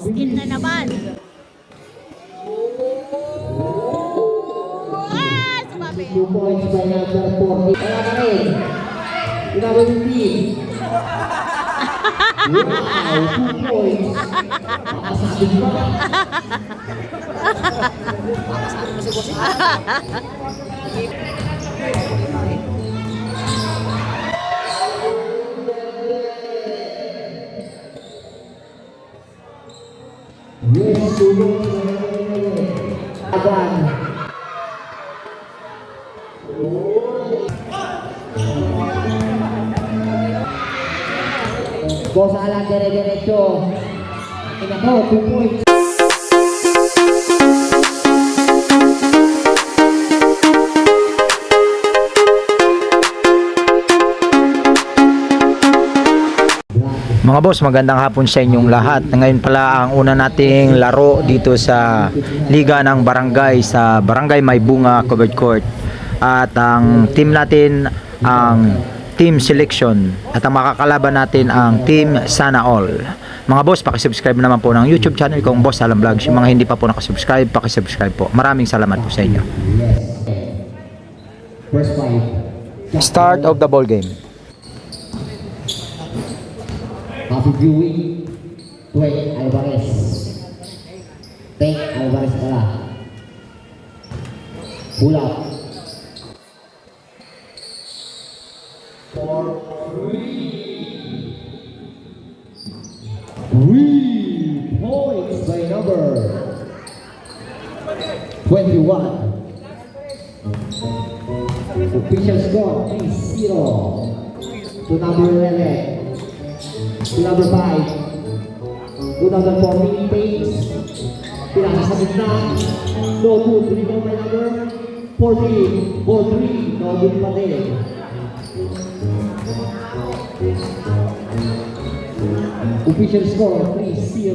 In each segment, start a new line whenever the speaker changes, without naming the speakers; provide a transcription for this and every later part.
16 na naman. Ah, sumabi.
2 points by number 40. Kaya ka rin. Number 15. Wow, 2 points. Makasabi ba? Makasabi mo si Bossing. Yes, Agan. Boss Alan, dire-diretso. Tingnan mo, 2 points.
Mga boss, magandang hapon sa inyong lahat. Ngayon pala ang una nating laro dito sa Liga ng Barangay sa Barangay Maybunga, Covered Court. At ang team natin ang Team Selection at ang makakalaban natin ang Team Sana All. Mga boss, pakisubscribe naman po ng YouTube channel kong Boss Alan Vlogs. Yung mga hindi pa po nakasubscribe, pakisubscribe po. Maraming salamat po sa inyo. Start of the ball game.
Happy viewing. Tuwek Alvarez. Tek Alvarez pala. Pull up. 3 points by number 21. Official score 3-0 to number 11. To number 5. To number 14, Pace. Pinasa sa gitna. No good. Rebound by number 14. Ball 3. No good pa din. Official score 3-0.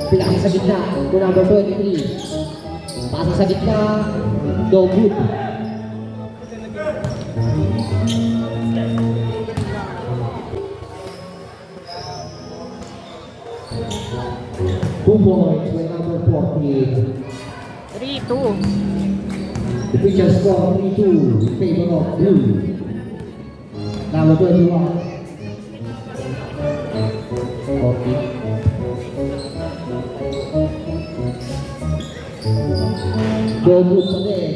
Pinasa sa gitna. To number 23. Pasa sa gitna. No good. Two points by number 14.
3-2.
The official score 3-2 in favor of blue. Number 21. 14. Go good pa din.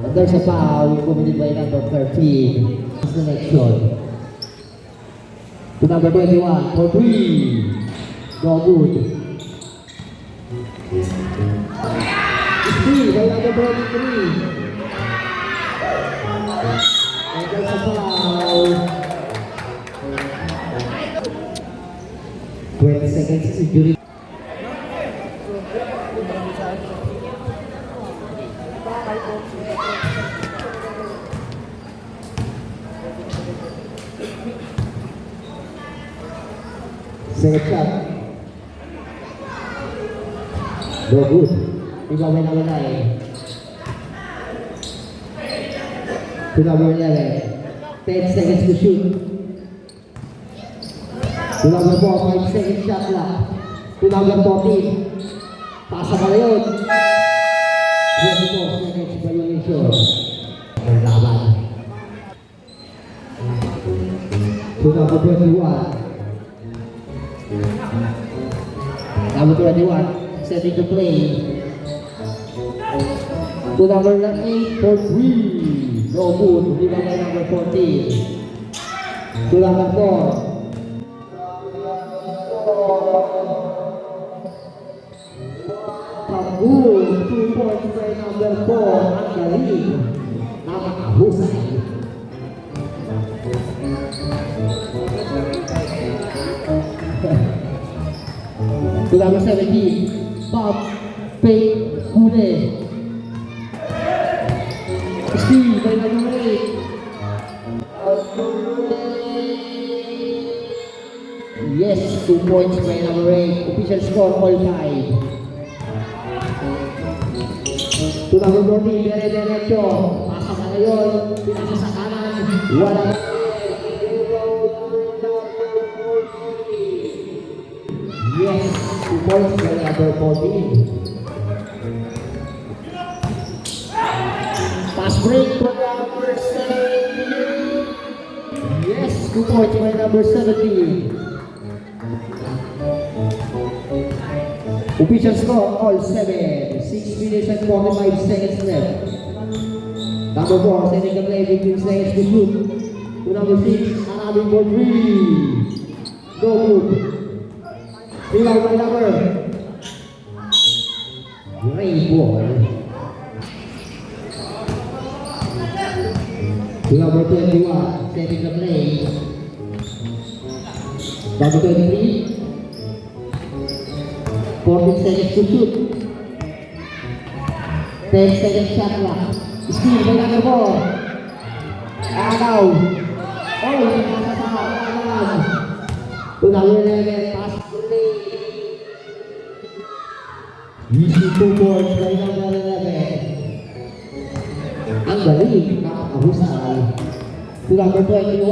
But there's a foul committed by number 13. Selection. To number 21 for 3. Go good. It's 3 by number 23. And there's a foul. 20 seconds injury. Second shot. No good. Ikaw may nawalay. To number 11. 10 seconds to shoot. To number 4, 5 seconds shot clock. To number 14. Pasa ka na yun. 24 seconds violation. Ang laban. To number 21. Number 21, setting to play. To number 8 for 3. No good. Rebound by number 14. To number 4. Pagul, 2 points by number 4. Ang galing. Nakakahusay. To number 17, Bob Pei Hune. Steve by number 8. Yes, 2 points by number 8. Official score all time. To number 14, dire-diretso. Pasa ka na yun. Pinasa sa kanan. Wala. Yes, 2 points by number 14. Pass break for number 17. Yes, 2 points by number 17. Official score, all 7. 6 minutes and 45 seconds left. Number 4, setting the play, 15 seconds to shoot. To number 6, Arabin for 3. Go good. Rebound by number. Great ball. To number 21, setting the play. Number 23. 14 seconds to shoot. 10 seconds shot clock. Steal by number 4. Agaw. Oh, nasa sa kanan. To number 11, pass play. Easy 2 points by number 11. Ang galing, nakakahusay. To number 21.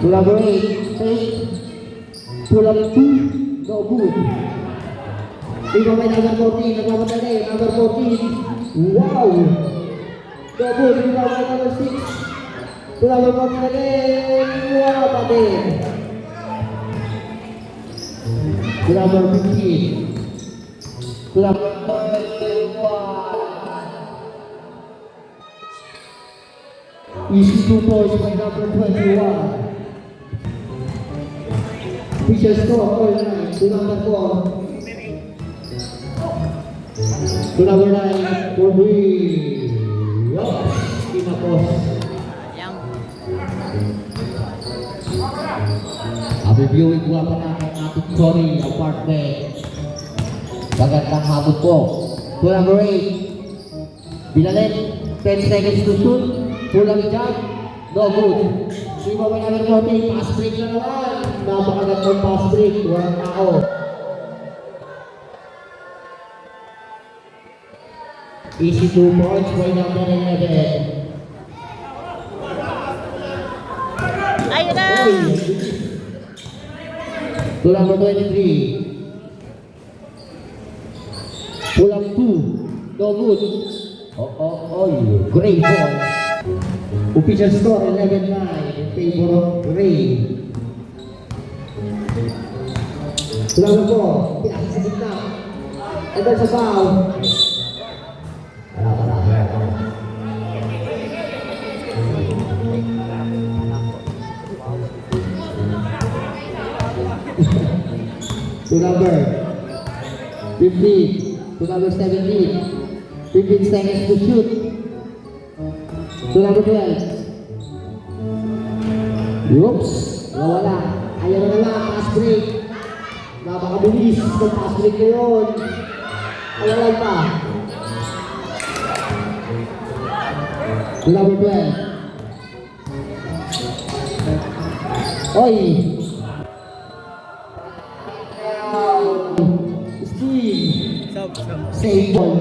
To number 8, take. Pull up 2, no good. Tingnan by number 14, nagmamadali, number 14. Wow! No good, tingnan by number 6. To number 14 again, wala pa din. To number 15. To number 21. Easy 2 points by number 21. Official score, all 9. To number 4. To number 9, for 3. Yup, kinapos.
Yang.
Reviewing ko pa natin ating Cory apartment. Magandang hapon po. To number 8. Binalit, 10 seconds to shoot. Pulang jump, no good. Di ba may number 14, pass break na naman. Napakagandang pass break, walang tao. Easy 2 points by number 11.
Ayun na!
To number 23. Pull up 2. No good. Great ball. Official score 11-9 in favor of Gray. To number 4. Pinasa sa gitna. And there's a foul. Wala. To number 15, to number 17, 15 seconds to shoot. To number 12. Oops, nawala. Ayaw na lang, pass break. Napakabilis ng pass break na yun. Ayaw pa. To number 12. Oy! Steve. Save ball.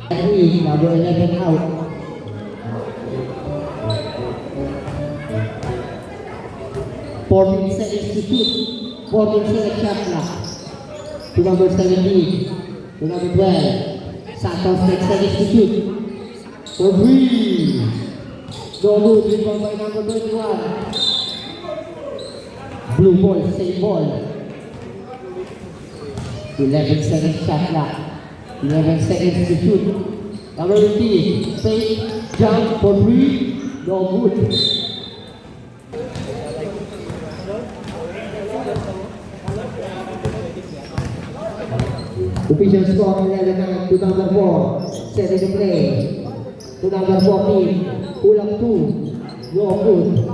Number 11 out. Fourteen seconds to shoot. 14 seconds shot clock. To number 17. To number 12. Santos 10 seconds to shoot. For 3. No good. Rebound by number 21. Blue ball. Save ball. 11 seconds shot clock. 11 seconds to shoot. Number 15, fake, jump for 3, no good. Official score 11-9 to number 4, setting the play. To number 14, pull up 2, no good.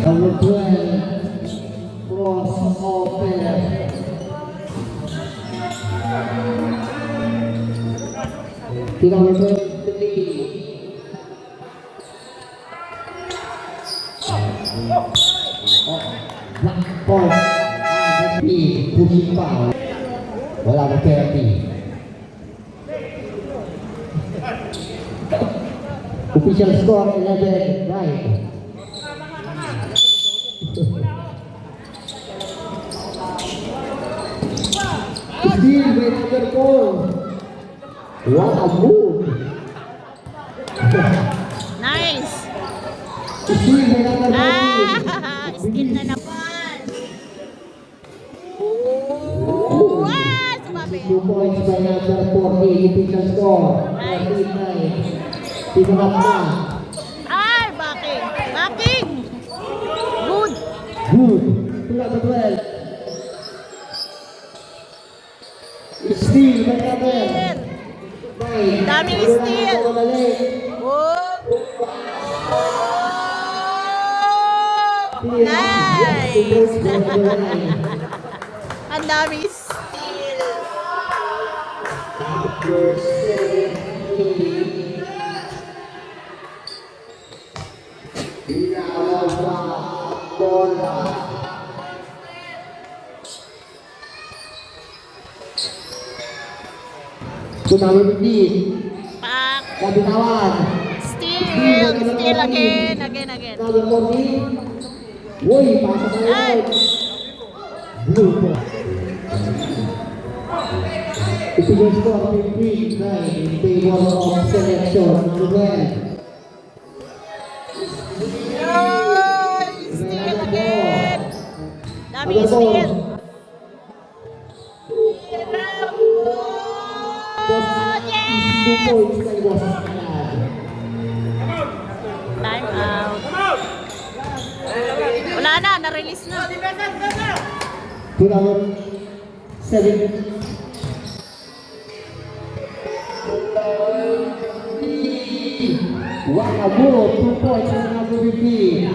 Number 12, cross open. To number 23. Black ball. Pushing foul. Wala na penalty. Official score 11-9. Steal by number 4. What a move!
Nice.
Steal by number 14.
Steal na naman. Sumabi.
2 points by number 14. Official score 13-9. Tinanap na.
Backing. Backing. Good.
Good. To number 12. Steal by number 9.
Daming steal. Nice. Ang dami steal.
To number 15.
Pak.
Kabitawan.
Steal. Steal again. Again.
Number 14. Uy, pasa sa
Ay.
Blue po. Official score 15-9 in favor of selection. Number 12.
Steal again. Dami
Number 4.
steal.
Two points kay Boss Alan.
Time out. Wala na, na-release na.
To number 7. What a move! 2 points for number 15.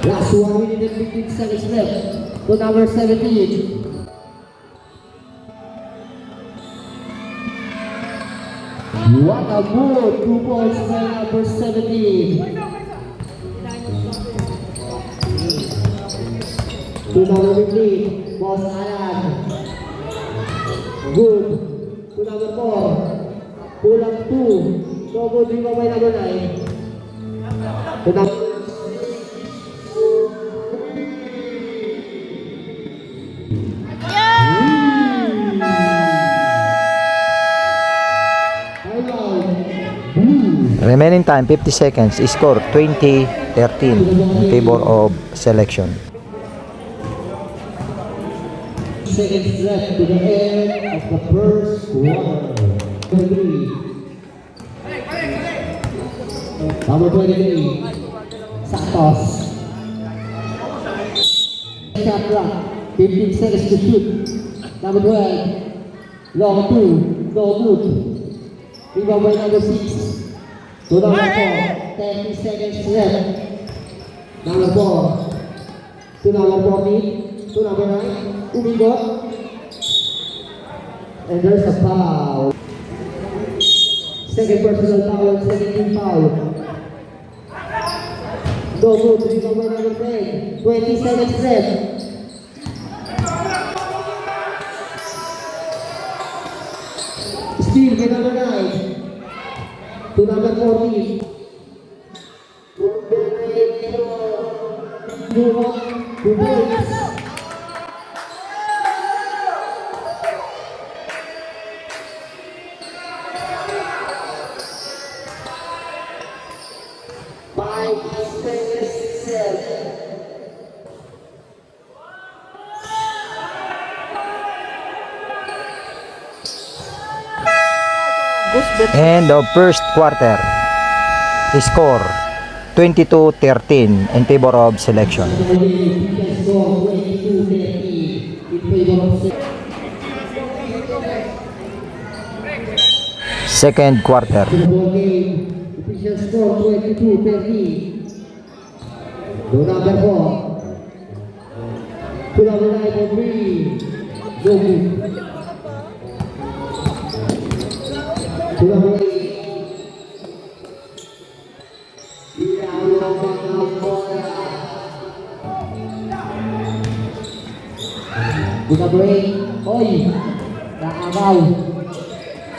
Last 1 minute and 15 seconds left. To number 17. What a move! 2 points by number 17. To number 15, Boss Alan. Good. To number 4. Kulang 2. So good rebound by number 9. To number
Remaining time 50 seconds. Score 20-13 in favor of selection.
seconds left to the end of the first quarter. 23. Number 23, Santos. Shot clock, 15 seconds to shoot. Number 12, long 2, no good. Rebound by number 6. To number 4, 30 seconds left. Number 4, to number 14, to number 9. Umigot. And there's a foul. Second personal foul, second team foul. No good, rebound by number 10. 20 seconds left. Steal by number 9. To number 14. Two points.
And the first quarter. Score 22-13 in favor of selection. Second quarter.
Official score 22-13. To number 4. To number 9 for 3. No good. To number 8. To number 8. Oy! Naagaw.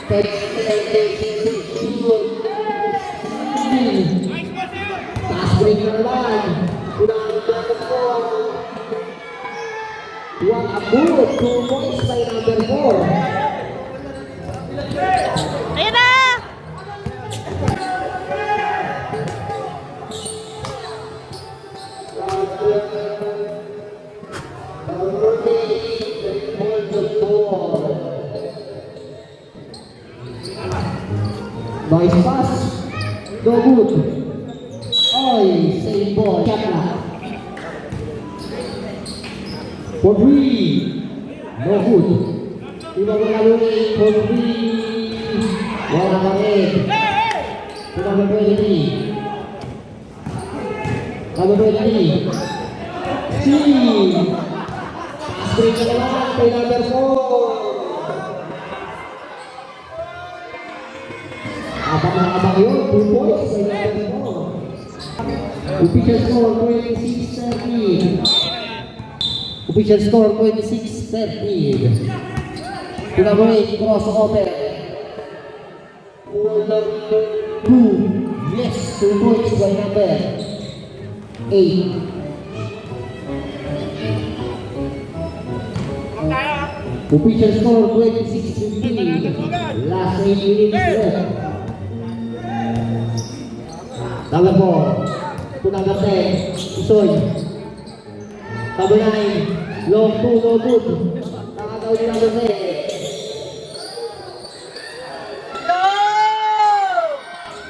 10 Taas break na naman. What a good 2 points by number 4.
Ayan na!
Nice pass. No good. Oy, same ball. Shot for 3. No good. Iba ko nalunin for 3. Wala pa rin. Number 20. Number 20. C. Pass break na naman kay number 4. Apat na abang yun, 2 points sa number 4. Official score 26-13. Official score 26-13. Collaborate crossover. 2. Yes, 2 points by number 8. Official score 26-15. Last 8 minutes left. Number 4. To number 10. Isoy. Number 9. Long 2, no good. Nakataw ni number 10.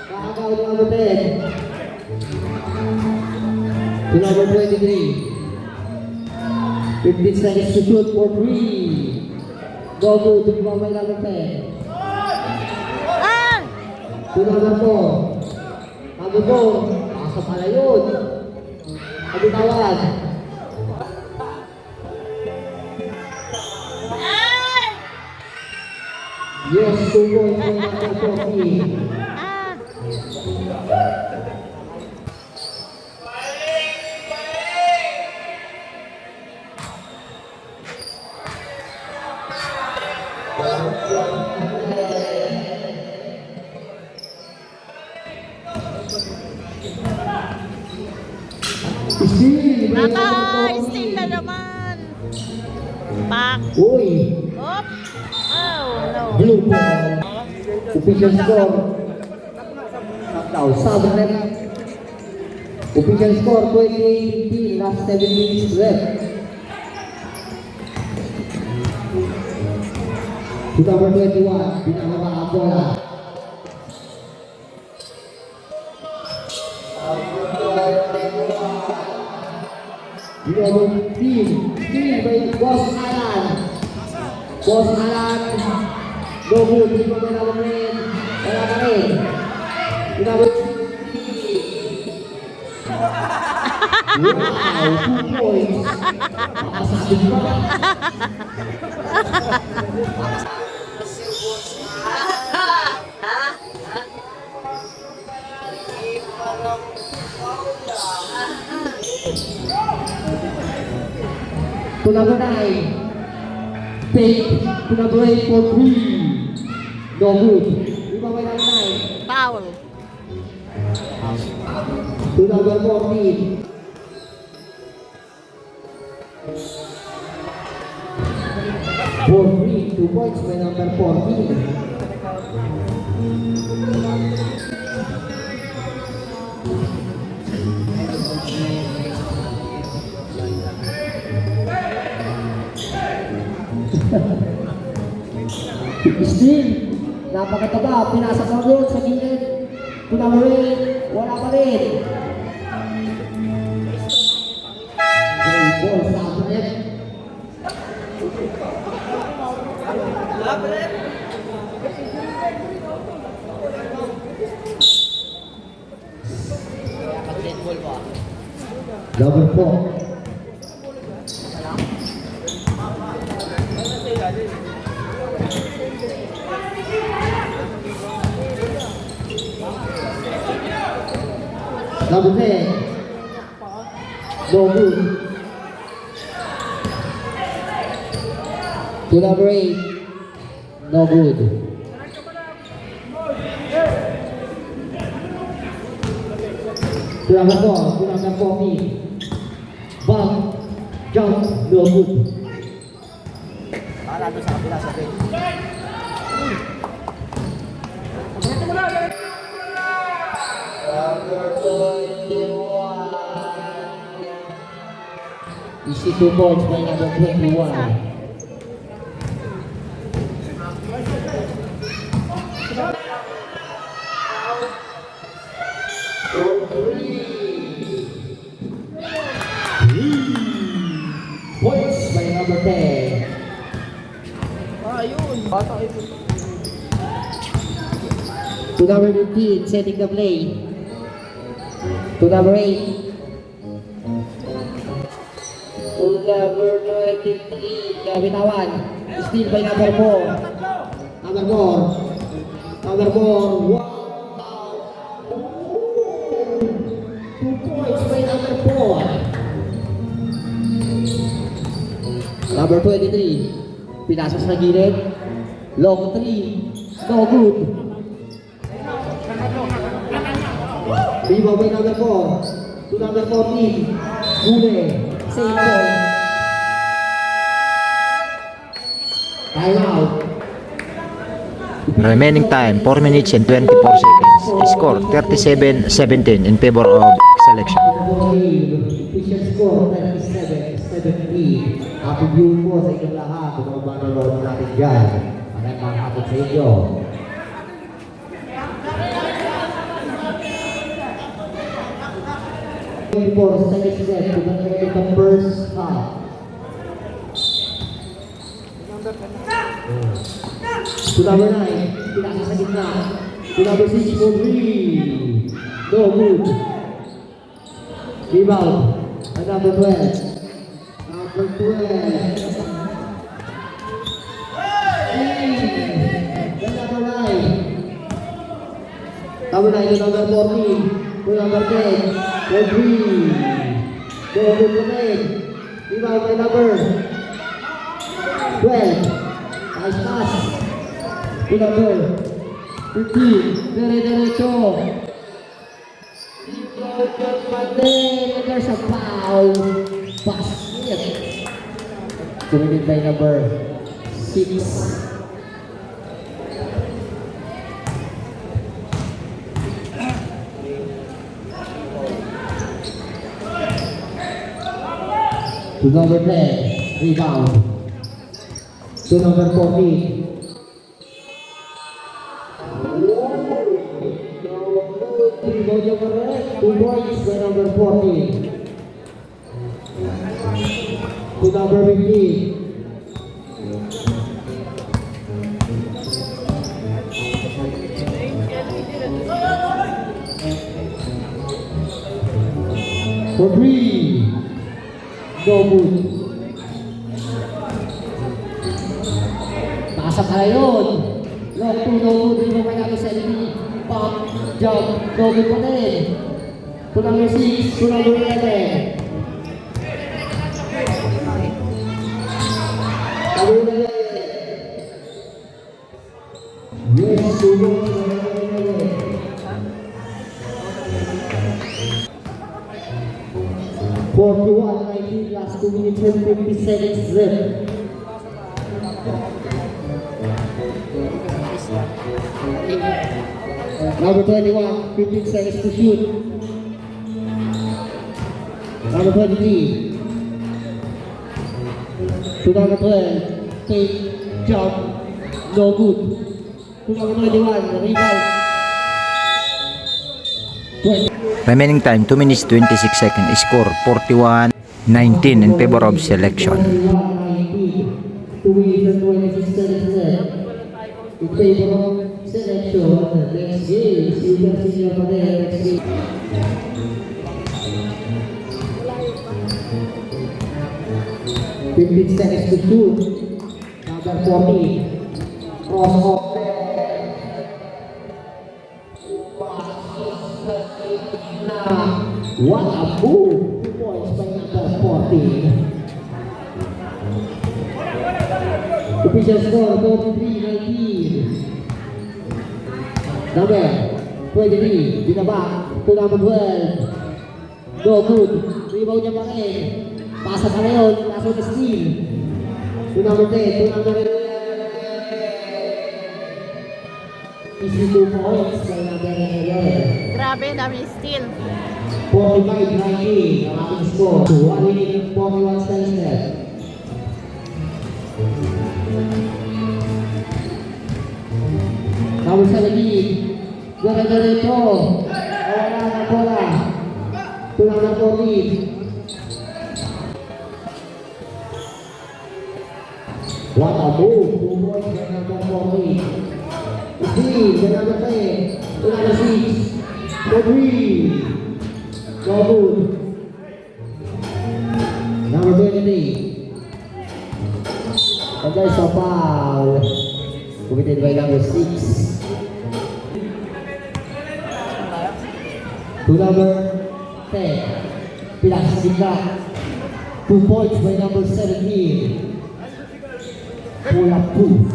Nakataw ni number 10. To number 23. 15 seconds to shoot for 3. Go good to by number 10.
Ah!
To number 4. Number 4. Asa pala yun. Ano tawag? Yes, 2 points by number 40.
Ah!
Steal!
Naka-steal na naman. Back.
Uy!
Op. Oh, no.
Blue ball. Official score. Knockdown. Southern left. Official score 28-15. Last 7 minutes left. To number 21. Binababa ang bola. Number 15. Steal by Boss Alan. Boss Alan. No good. Hindi ko may rin. Wala ka rin. Number 15. Wow, 2 points. Makasabi ba? To number 9. Fake. To number 8 for 3. No good. Di ba may number 9?
Foul.
To number 14. For 3. 2 points by number 14. Steal. Napakataba. Pinasa sa road sa gilid. Pinamuli. Wala pa rin. Great ball sa net. Number 4. Number 10. No good. To number 8. No good. To number 4, to number 14. Bump, jump, no good.
Para doon sa kabila sa bench.
Easy 2 points by number 21. Points by number 10. To number 15, setting the play. To number 8. To number 23, Gabitawan. Still by number 4. Number 4. Number 4. Wow. 2 points by number 4. Number 23. Pinasok sa gilid. Long 3. No good. Rebound by number 4. To number 14. Gule. Same ball. Time out.
Remaining time 4 minutes and 24 seconds. Score 37-17 in favor of selection.
Official score 37-17. Happy viewing po sa inyong lahat. Kung mga manonood natin dyan. Magandang hapon sa inyo. For the second set, we're going to the first half. To number 9, pinasa sa gitna. To number 6 for 3. No good. Rebound. And number 12. Number 12. And number 9. Number 9 to number 14. To number 10. For 3. No good for 8. Rebound by number 12. Nice pass. To number 15. Dire-diretso. There's a foul. Basket. Committed by number 6. To number 10. Rebound. To number 14. Two points by number 14. To number 15. For 3. No good. Pasok ka yun. Lock 2, no good. Hindi mo may natin sa LB. Pop, jump, no good pa rin. To number 6, to number 11. Number 11. Yes, to number 11. 41-19, last 2 minutes and 50 seconds left. Number 21, 15 seconds to shoot. Number 23. To number 12, take, jump, no good. To number 21, rebound. 20.
Remaining time 2 minutes 26 seconds. Score 41-19 in favor of selection.
2 minutes and 26 seconds left. In favor of selection. Next game, Silver Senior pa rin. Next game. Fifteen seconds to shoot. Number 40. Cross off. What a move! 2 points by number 40. Official score 43-19. Number 23, binaba to number 12. No good. Rebound niya pa rin. Pasa pa rin. Kaso na steal. To number 10. To number 11. Easy 2 points. By number 11.
Grabe, dami steal.
45-90 ang ating score. 1 minute 41 seconds left. Number 17. Dire-diretso. Wala na bola. To number 14. What a move. 2 points by number 14. Steve, by number 10. To number 6. To 3. No good. Number 23. And there's a foul committed by number 6. To number 10. Pilas Sigla. 2 points by number 17. Pull up 2.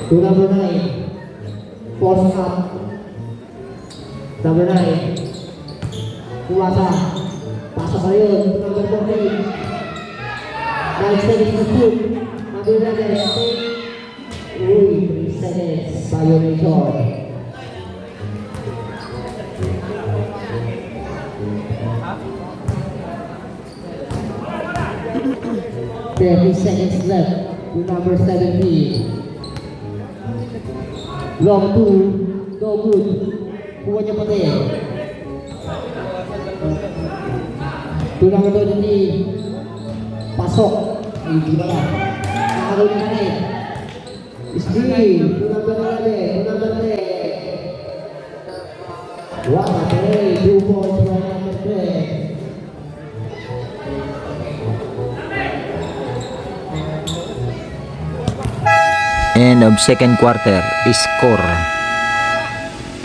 To number 9. Post up. Number 9. Kuwasa. Pasa pa yun. To number 14. 9 seconds to shoot. Number 11. Uy, 3 seconds. Violation. There 30 seconds left. To number 17. Long 2. No good. Kuha niya pati. To number 23. Pasok. Ay, di ba na? Nakagawin na rin. Steve. To number 11. To number 10. What a play. 2 points by number 10.
End of second quarter. Score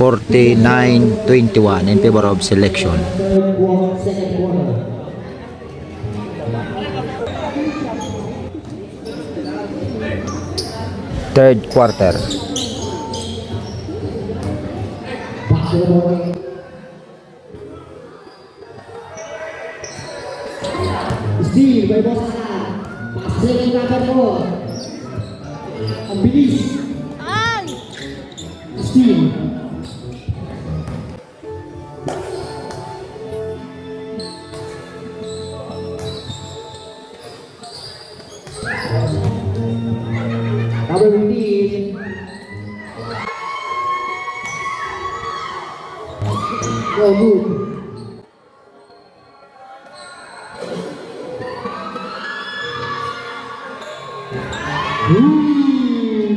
49-21 in favor of Selection.
Third quarter, second quarter.
Third quarter.
Back to the boy. Steve, by boss Alan. Pasok yung number 4. Ang bilis.
Ay!
Steve. Number 15. No good.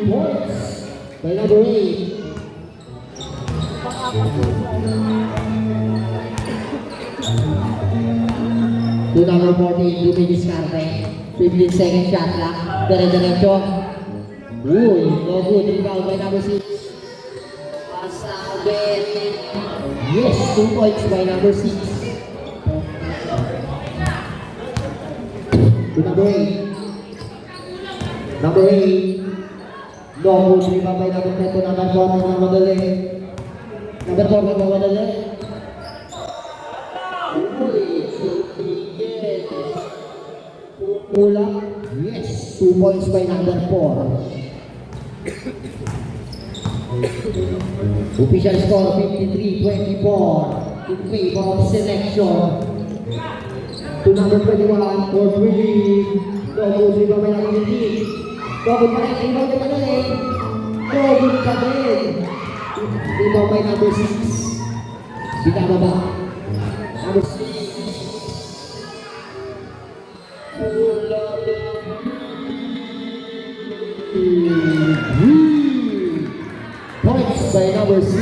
Points by number 8. To number 14, Jimmy Discarte. 15 second shot lang. Dire-diretso. Uy, no good. Rebound by number 6. Pasabit. Yes, 2 points by number 6. To number 8. Number 8. No good. Rebound by number 10 to number 4. Nagmamadali. Number 4 nagmamadali. Mula. Yes. 2 points by number 4. Official score 53-24 in favor of Selection. To number 21 for Willie. Double rebound by number 15. Double pa rin. Rebound pa rin. Double pa rin. Rebound by number 6. Binababa. Number 6. Points by number 6.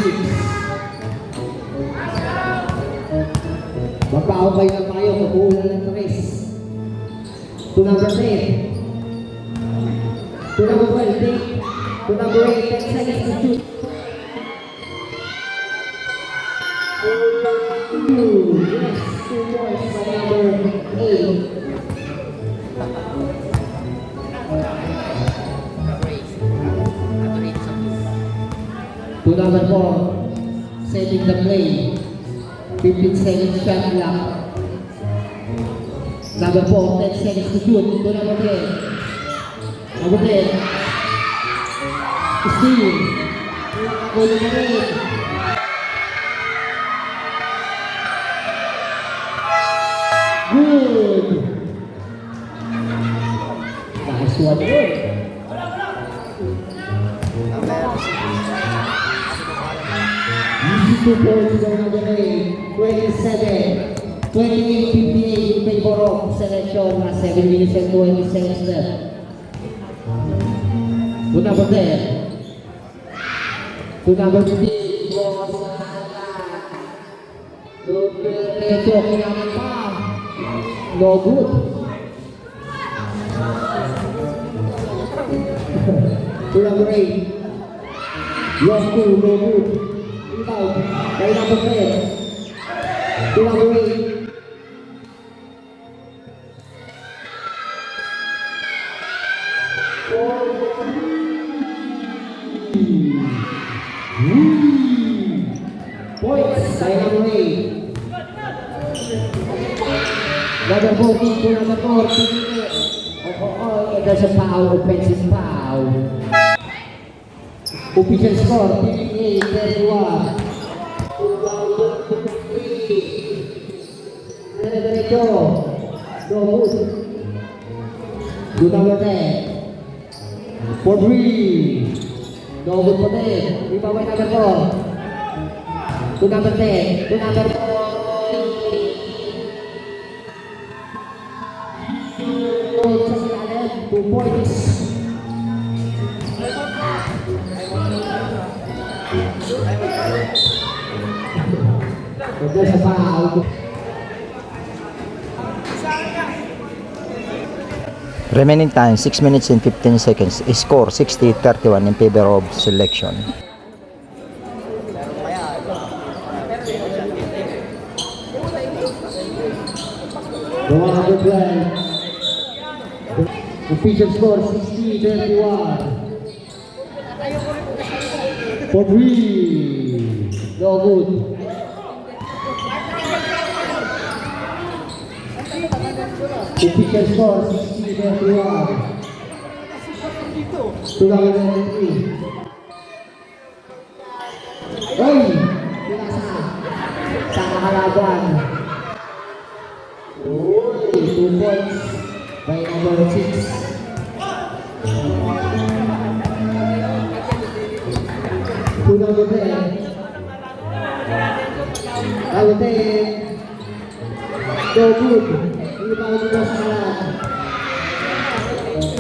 Magpaubay na tayo, mabuhulan ng 3. To number 10. To number 12. To number 8. 10 seconds to shoot. Yes, 2 points by number 8. To number 4, setting the play. 15 seconds shot clock. Number 4, 10 seconds to shoot. To number 10. Number 10. Steal. Number 10. Good. Nice one. Good. Easy 2 points for number 8. 27. 28-58 in favor of selection. 7 minutes and 20 seconds left. To number 10. To number 15. No good. To number 8. Yes, 2, no good. Rebound. By number 10. To number 8. Points by number 8. Number 14 to number 4. There's a foul, offensive foul. Official score, 58-31. Diretso. No good. To number 10. For 3. No good for 10. Rebound by number 4. To number 10. To number 4. Sa 2 points. There's a foul.
Remaining time 6 minutes and 15 seconds. Score 60-31 in favor of selection.
Number 12. Official score 60-31. For 3. No good. Official score 60-31. To number 23. Oy! Pinasa. Sa kakalaban. Uy! 2 points by number 6. To number 10. Number 10. No good. Rebound to Boss Alan.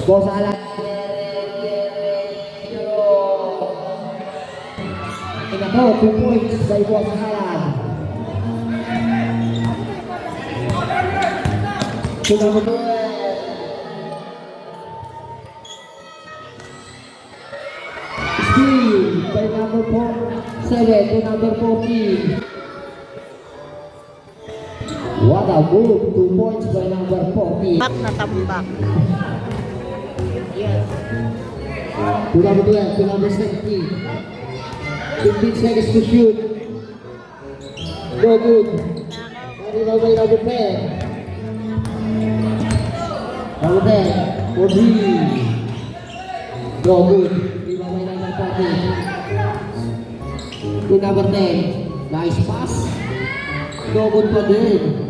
Boss Alan. Ito, 2 points by Boss Alan. To number 12. Steal by number 7 to number 14. What a move, 2 points by number 14.
Bak na tambak. Yes.
To number 12, to number 17. 15 seconds to shoot. No good. Rebound by number 10. Number 10, for 3. No good. Rebound by number 14. To number 10. Nice pass. No good pa din.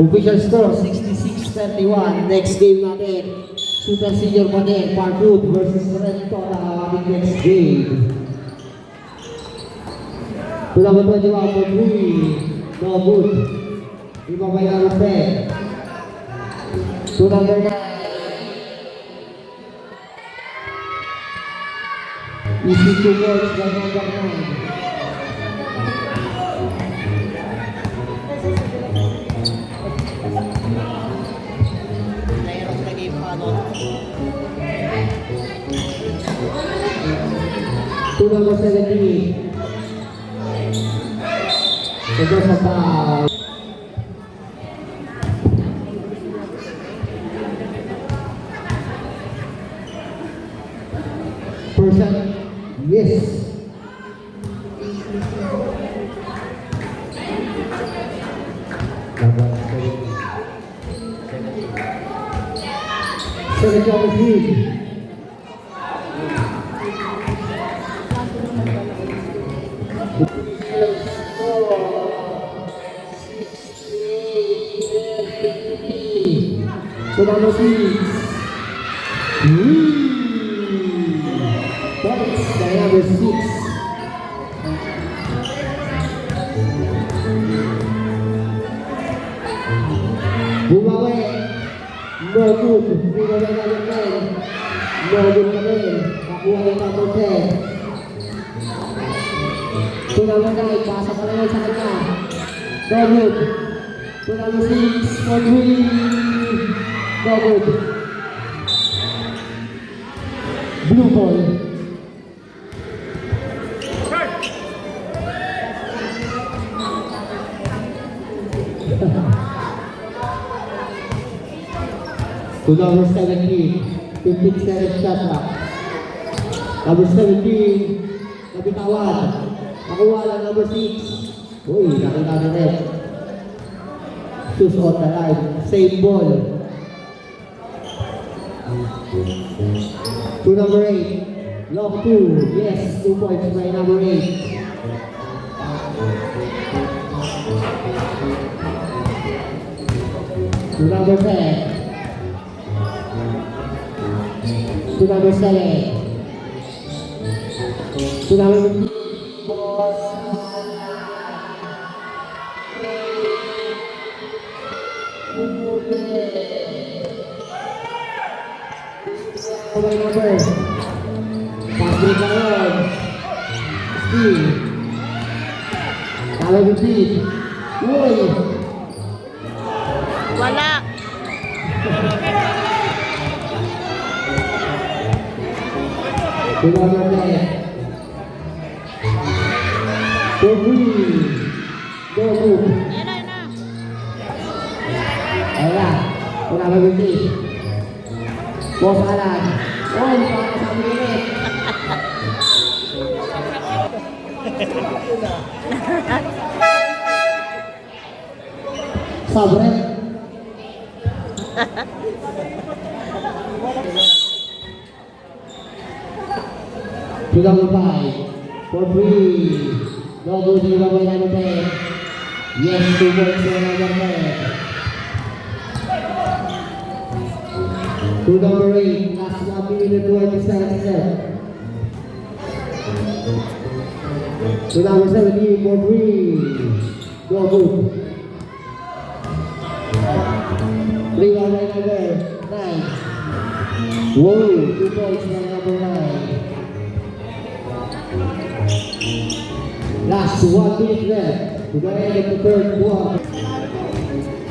Official score 66-31. Next game natin, Super Senior pa din, Parkwood versus Renton ang ating next game. To number 21 for 3. No good. Iba by number 10. To number 9. Easy 2 points by number 9. To number 17. Ito sa foul. Number 17. So number 6. Points by number 6. Bumawi. No good. Bumawi na number 10. No good na rin. Nakuha ng number 10. So number 9. Pasa pa lang sa kanya. No good. So number 6. No good. No good. Blue ball. To number 17, 15-7 shot clock. Number 17, nabitawan. Nakuha lang number 6. Uy, nakita na rin. Shoes on the line. Same ball. To number 8, long 2. Yes, 2 points by number 8. To number 10. To number 7. To number 15. By number. Patrick Laron. Steve. Number 15. Uy.
Wala.
To number 10. To Green. Go move.
Yan na.
Ayan. To number 15. Boss Alan. Oy, para sa bilis. Sabre. To number 5. For free. No good, di ba by number 10? Yes, 2 points for number 10. To number 8, last 1 minute and 20 seconds left. To number 17, for free. No good. 3 by number 9. Whoa, 2 points by number 9. Last 1 minute left. To the end of the third quarter.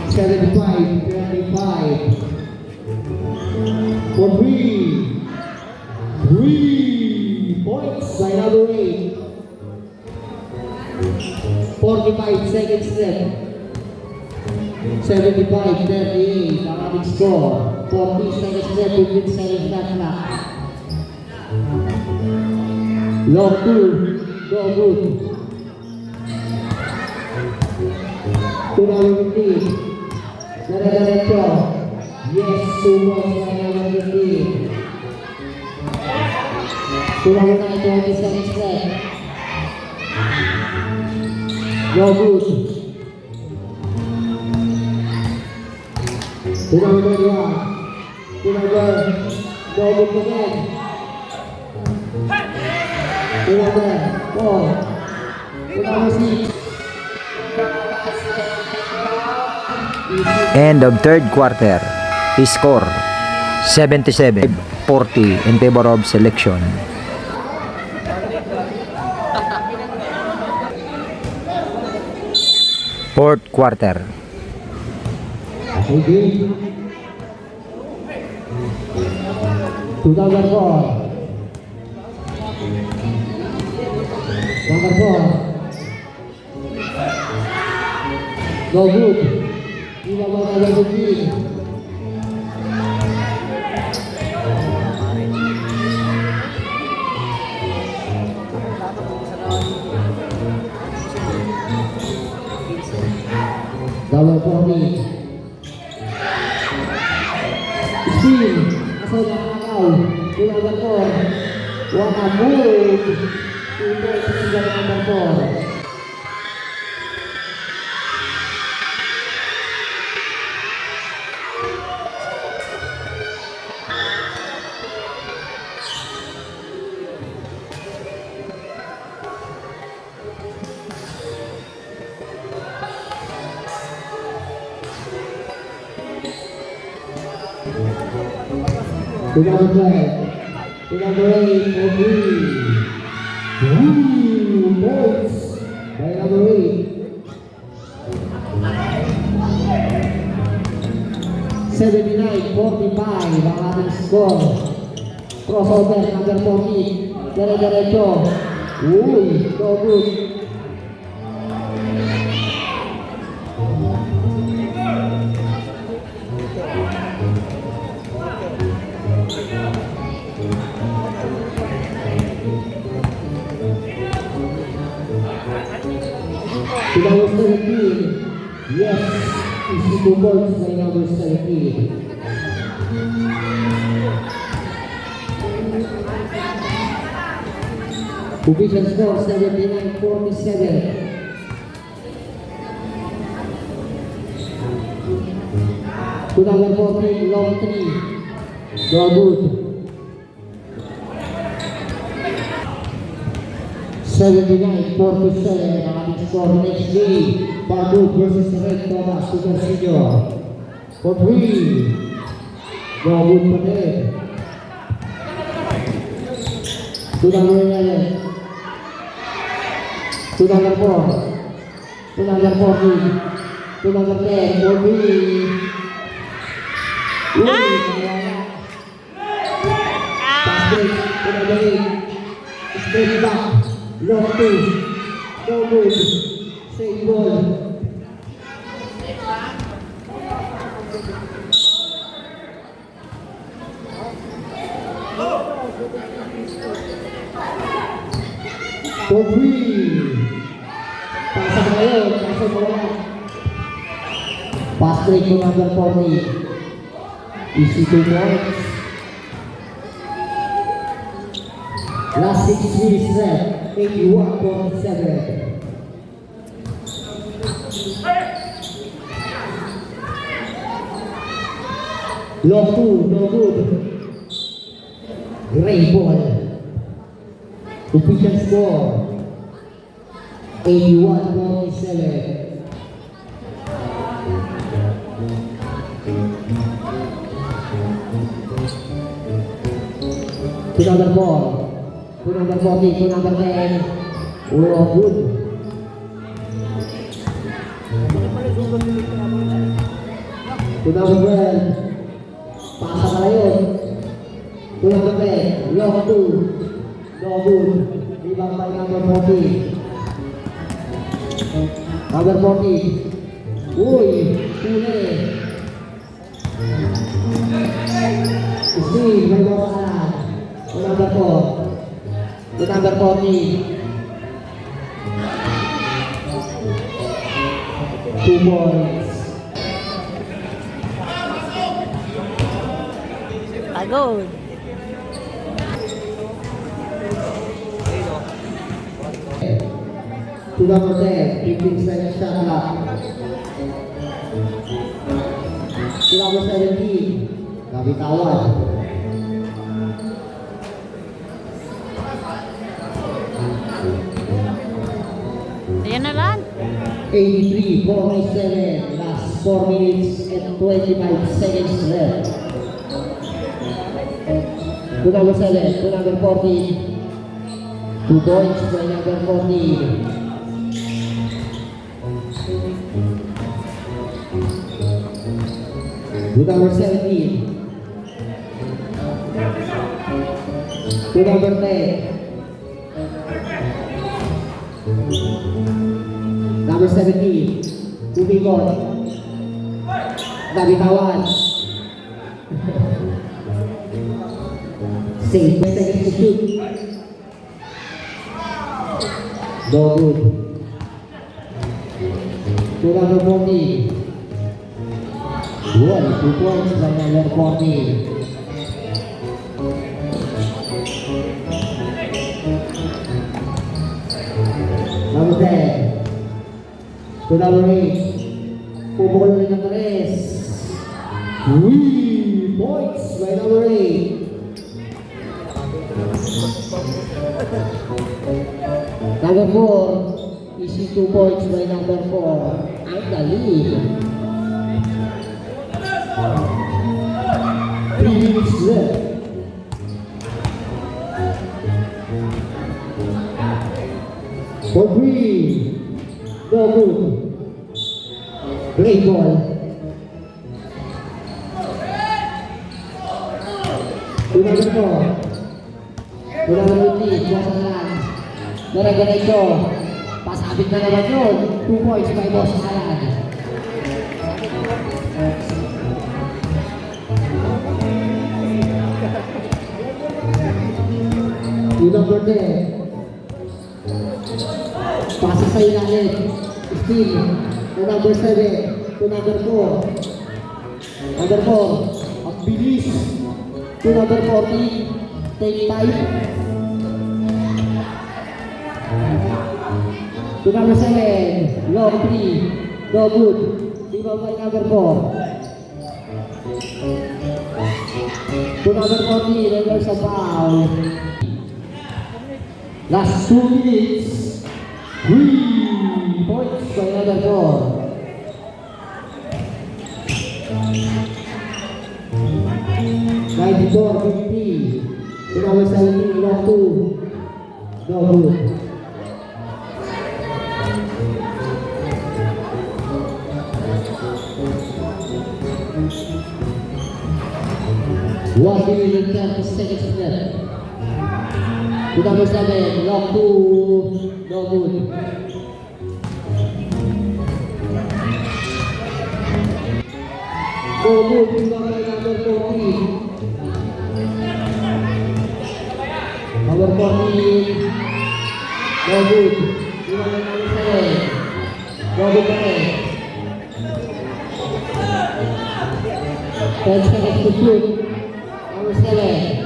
75-25. For 3 points by number 8. 45 seconds left. 75-38 ang ating score. 40 seconds left, 15 seconds left na. Long 2, no good. To number 15. Nare-diretso. Yes, 2 points by number 15. To number 9, 20 seconds left. No good. To number 21. To number, no good again. To number 4. To number 6.
End of third quarter. Score 77-40 in favor of Selection. Fourth quarter.
Okay. To number 4. Number 4. No good. Iba ba number 15? Double 40. Steal. Nasa nakakaw. Tulang number 4. What a move. 2 points sa number 4. To number 12. To number 8 for 3. Points by number 8. 79-45 ang ating score. Crossover number 40. Dire-diretso. Uy, so good. To number 17. Yes, easy 2 points by number 17. Division score 79-47. To number 14, long 3. Go good. 79-47 ang ating score. Next game, Barbud versus Red Thomas Super Senior. For 3. Go good pa din. To number 11. To number 4. To number 14. To number 10. For 3. Uy, pass break. To number 8. Straight back. Long 2. No good. Save ball. For 3. Pasa ba yun? Pasa ba yun? Pass break to number 40. Easy 2 points. Last 6 minutes left. 81-47. Long 2, no good. Great ball. Official score 81-47. To number 4. To number 40, to number 10. Oh, good. To number 12. Pasa pala yun. To number 10. Long 2. No good. Rebound by number 40. Number 40. Uy, huli. Steve, may bawasan. To number 4. To number 40. 2 points.
Pagod.
To number 10, 15 seconds shot clock. To number 17, nabitawan.
Ayan na lang.
83-47, last 4 minutes and 25 seconds left. To number 7, to number 40, 2 points by number 40. To number 17. To number 10. Number 17. To Bicol. Nabitawan. Save. 10 seconds to shoot. No good. to number 14. Good, 2 points by number 14. Number 10. To number 8. Pupukul rin ng 3. 3 points by number 8. Number 4. Easy 2 points by number 4. Ang galing. 3 minutes left. For 3. No good. Great ball. Number 4. Mula ng ulit, buwasan lang. Ganito. Pasabit na naman yun. 2 points by Boss Alan. Yung number 10. Pasa sa ilalim. Still. Yung number 7. To number 4. Number 4. Ang bilis. To number 14. Take 5. To number 7. Long 3. No good. Rebound by number 4. To number 14. And there's a foul. Last 2 minutes. 3 points by number 4. Before 50, to number 17, long 2, no good. One minute and 30 seconds left. To number 7, long 2, no good. No good, number 14. Number 14, no good. Number 7, no good pa rin. 10 seconds to shoot. Number 7.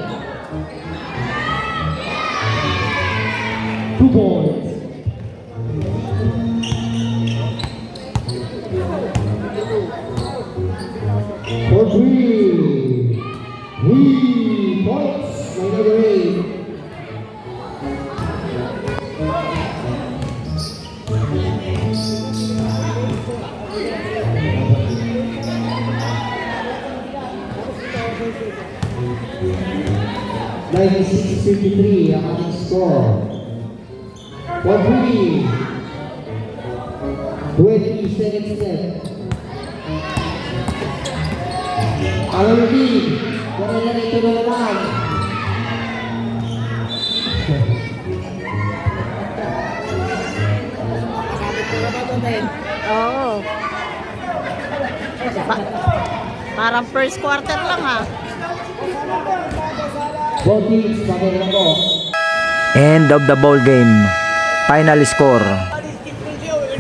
2 points. For 3. 3 points. By number 8. Like 6:53 ang ating score. For 3. 20 seconds left. Ang ulit. Kaya na ito na naman.
Oo. Parang first quarter lang ha.
Both teams, pagkakita ko.
End of the ball game. Final score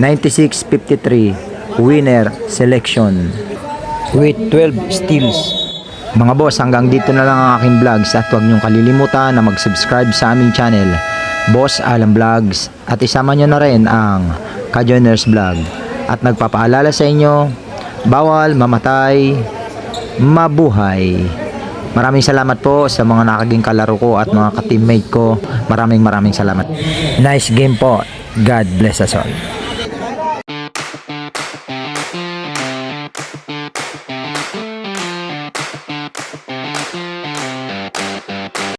96-53. Winner selection with 12 steals. Mga boss, hanggang dito na lang ang aking vlogs at huwag niyong kalilimutan na mag-subscribe sa aming channel, Boss Alan Vlogs, at isama niyo na rin ang Kajoiners Vlog. At nagpapaalala sa inyo, bawal mamatay, mabuhay. Maraming salamat po sa mga nakaging kalaro ko at mga ka-teammate ko. Maraming salamat. Nice game po. God bless us all.